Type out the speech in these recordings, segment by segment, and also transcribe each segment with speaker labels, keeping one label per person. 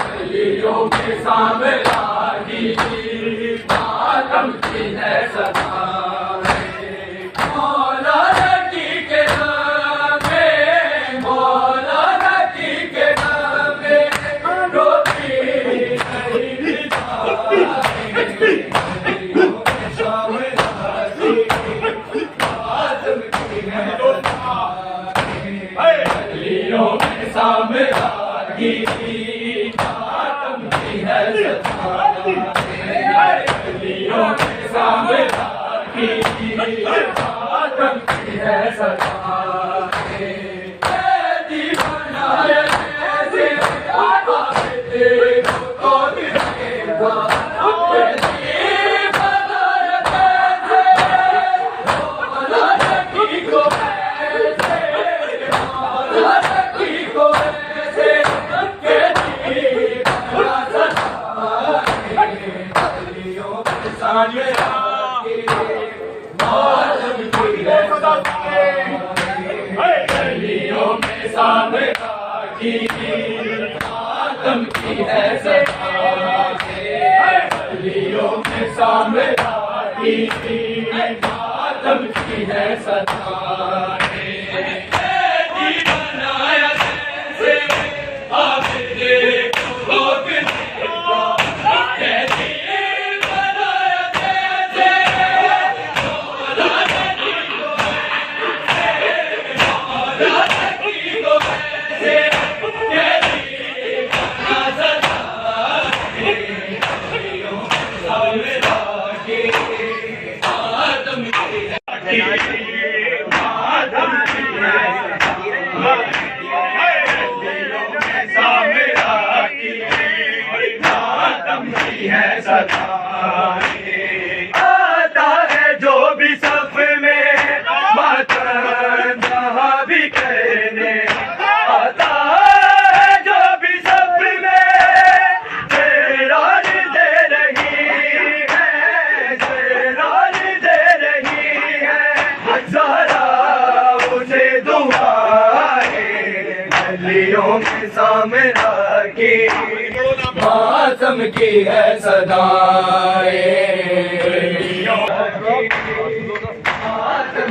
Speaker 1: गलियों में सामरानी मातम की है सदा। मौला नकी के नाम में, मौला नकी के नाम में रोती नहीं गलियों में सामरानी मातम की है सदा। गलियों में सामरानी मातम की है सदा। गलियों में सामरानी मातम की है सदा। दीवाना ऐसे आते तो दिखेगा। दीवाना ऐसे मौला नकी को ऐसे, मौला नकी को ऐसे के दीवाना सदा। गलियों में सामरानी मातम की है सदा। गलियों में सामरानी मातम की है सदा। गलियों में सामरानी मातम की है सदा। दीवाना ऐसे आबिदे को दिखेगा। दीवाना ऐसे मौला नकी को ऐसे, मौला नकी को ऐसे के दीवाना सदा। गलियों में सामरानी मातम की है, मातम की है सदा। गलियों में सामरानी मातम की है सदा। आता है जो भी सफ में मातम जहाँ भी कहने। आता है जो भी सफ में शेरानी दे रही है, शेरानी दे रही है। ज़हरा उसे दुआएं गलियों में सामरानी मातम की है सदा। गलियों सामरानी मातम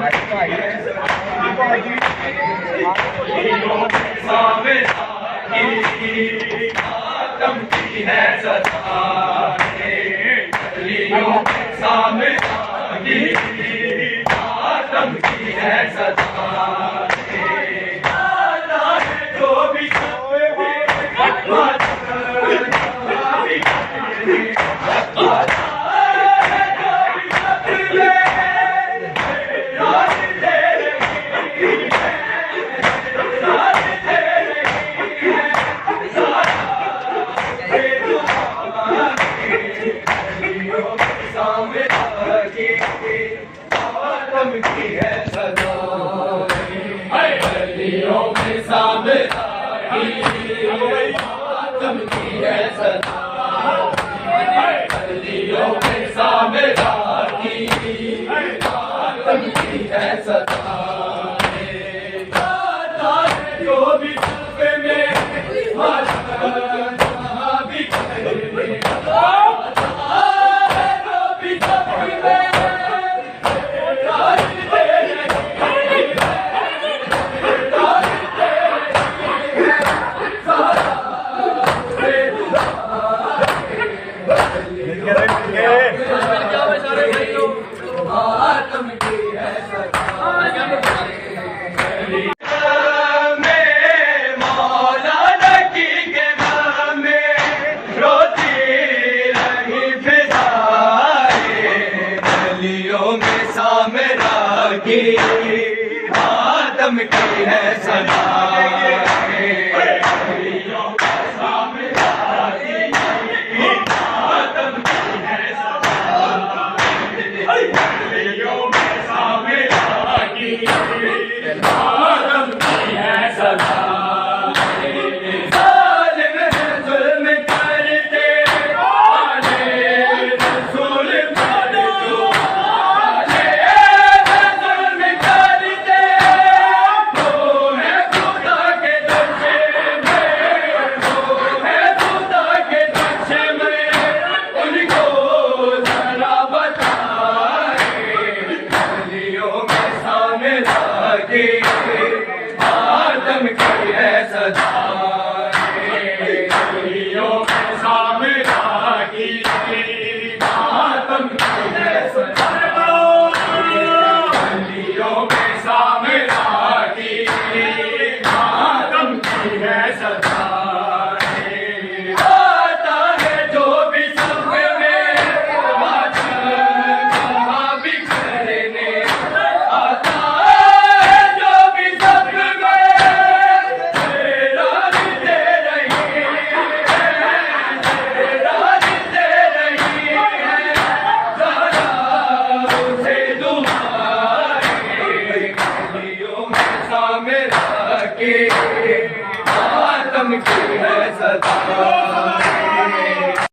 Speaker 1: की है सदा। गलियों सामरानी मातम की है सदा। आता है जो भी मातम की है सदा। गलियों में सामरानी मातम की है सदा। गलियों में सामरानी मातम की है सदा। आता है जो भी सफ में मातम जहाँ भी कहने। आता है जो भी सफ में शेरानी दे रही है, शेरानी दे रही है। ज़हरा उसे मातम की है सदा। मौला नकी के नाम में रोती रही फिजाएं। गलियों में सामरानी मातम की है सदा। गलियों में सामरानी मातम की है सदा। गलियों में सामरानी मातम की है सदा। ज़ालिम है ज़ुल्म करते आले रसूल पर जो। आले ज़ुल्म करते वो है खुदा के दर से सदा गलियों में सामरा की मातम की है सदा गलियों में सामरा की मातम की है सदा आता है जो भी सब में मातम बिखरने आता है जो भी सब में तेरा दे रही है ज़रा उसे तुम्हारे गलियों में सामरा के मातम की है सदा